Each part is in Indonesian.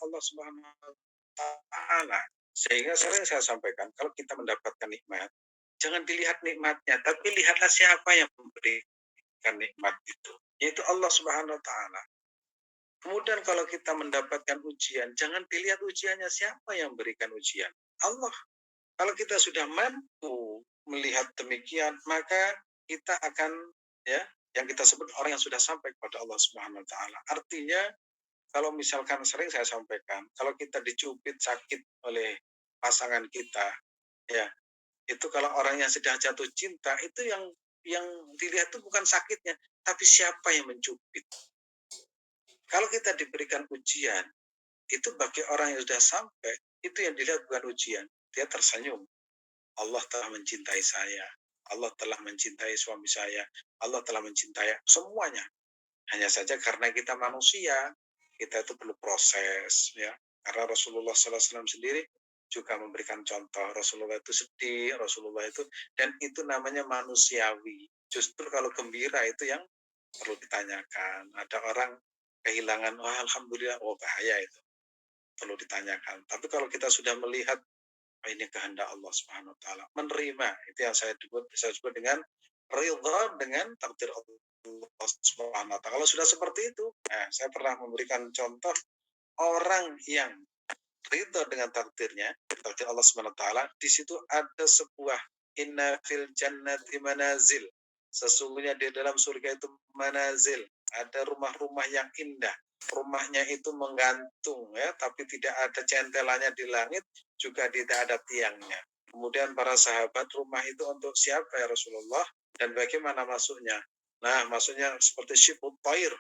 Allah Subhanahu wa taala. Sehingga sering saya sampaikan, kalau kita mendapatkan nikmat, jangan dilihat nikmatnya, tapi lihatlah siapa yang memberikan nikmat itu, yaitu Allah Subhanahu wa taala. Kemudian kalau kita mendapatkan ujian, jangan dilihat ujiannya, siapa yang berikan ujian? Allah. Kalau kita sudah mampu melihat demikian, maka kita akan, ya, yang kita sebut orang yang sudah sampai kepada Allah Subhanahu wa taala. Artinya, kalau misalkan sering saya sampaikan, kalau kita dicubit sakit oleh pasangan kita, ya, itu kalau orang yang sedang jatuh cinta, itu yang dilihat itu bukan sakitnya, tapi siapa yang mencubit. Kalau kita diberikan ujian, itu bagi orang yang sudah sampai, itu yang dilihat bukan ujian, dia tersenyum. Allah telah mencintai saya, Allah telah mencintai suami saya, Allah telah mencintai semuanya. Hanya saja karena kita manusia, kita itu perlu proses, ya. Karena Rasulullah SAW sendiri juga memberikan contoh. Rasulullah itu sedih, Rasulullah itu, dan itu namanya manusiawi. Justru kalau gembira itu yang perlu ditanyakan. Ada orang kehilangan, oh alhamdulillah, oh bahaya itu, perlu ditanyakan. Tapi kalau kita sudah melihat, oh, ini kehendak Allah Subhanahu wa taala, menerima, itu yang saya sebut dengan ridha dengan takdir Allah Subhanahu wa taala. Kalau sudah seperti itu, nah, saya pernah memberikan contoh orang yang ridha dengan takdirnya, takdir Allah Subhanahu wa taala, di situ ada sebuah inna fil jannati manazil. Sesungguhnya di dalam surga itu manazil, ada rumah-rumah yang indah. Rumahnya itu menggantung, ya, tapi tidak ada centelannya di langit, juga tidak ada tiangnya. Kemudian para sahabat, rumah itu untuk siapa ya Rasulullah? Dan bagaimana masuknya? Nah, maksudnya seperti syibut tair,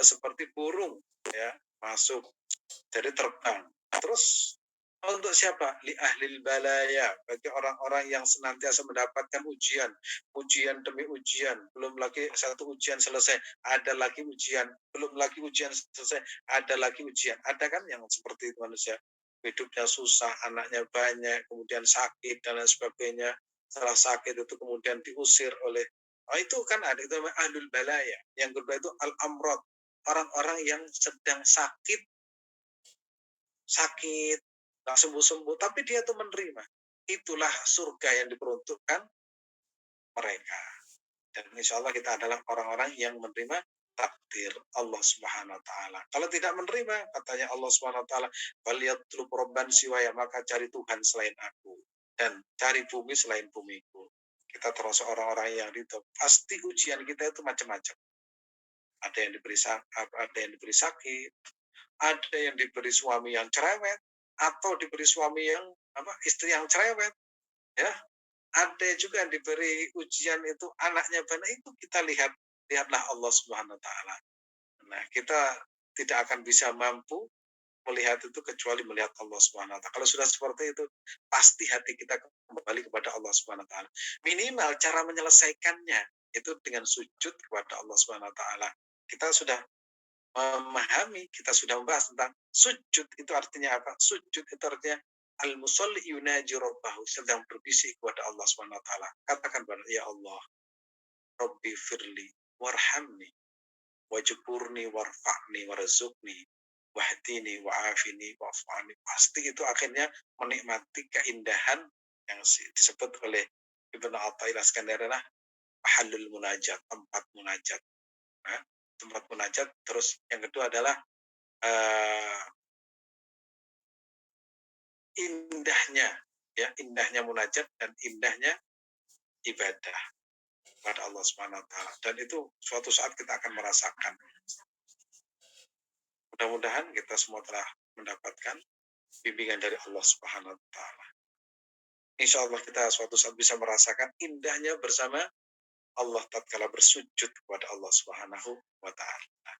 seperti burung, ya, masuk. Jadi terbang. Terus untuk siapa? Li ahlil balaya, bagi orang-orang yang senantiasa mendapatkan ujian, ujian demi ujian, belum lagi satu ujian selesai, ada lagi ujian, belum lagi ujian selesai, ada lagi ujian. Ada kan yang seperti itu manusia, hidupnya susah, anaknya banyak, kemudian sakit dan lain sebagainya. Setelah sakit itu kemudian diusir oleh, oh itu kan ada, itu namanya ahlul balaya. Yang kedua itu al-amrod, orang-orang yang sedang sakit, nggak sembuh-sembuh, tapi dia tuh menerima. Itulah surga yang diperuntukkan mereka. Dan insya Allah kita adalah orang-orang yang menerima takdir Allah Subhanahu wa taala. Kalau tidak menerima, katanya Allah Subhanahu wa taala, "Falyatlub rabban siwaya", maka cari Tuhan selain aku dan cari bumi selain bumiku. Kita termasuk orang-orang yang ridho. Pasti ujian kita itu macam-macam. Ada yang diberi sakit, ada yang diberi suami yang cerewet, atau diberi suami yang istri yang cerewet, ya. Ada juga yang diberi ujian itu anaknya banyak, itu kita lihatlah Allah Subhanahu wa taala. Nah, kita tidak akan bisa mampu melihat itu kecuali melihat Allah Subhanahu wa taala. Kalau sudah seperti itu, pasti hati kita kembali kepada Allah Subhanahu wa taala. Minimal cara menyelesaikannya itu dengan sujud kepada Allah Subhanahu wa taala. Kita sudah memahami, kita sudah membahas tentang sujud itu artinya apa? Sujud itu artinya al-musalli yunaji rabbahu, sedang berbisik kepada Allah Subhanahu wa taala. Katakan kepada, ya Allah, Rabbi firli warhamni wajburni warfa'ni warzuqni wahdini wa'afini wa'fani. Pasti itu akhirnya menikmati keindahan yang disebut oleh Ibnu Athaillah Skandarilah mahallul munajat, tempat munajat. Nah, tempat munajat. Terus yang kedua adalah uh, indahnya, ya, indahnya munajat dan indahnya ibadah pada Allah Subhanahu wa taala. Dan itu suatu saat kita akan merasakan. Mudah-mudahan kita semua telah mendapatkan bimbingan dari Allah Subhanahu wa taala. Insya Allah kita suatu saat bisa merasakan indahnya bersama Allah tatkala bersujud kepada Allah Subhanahu wa taala.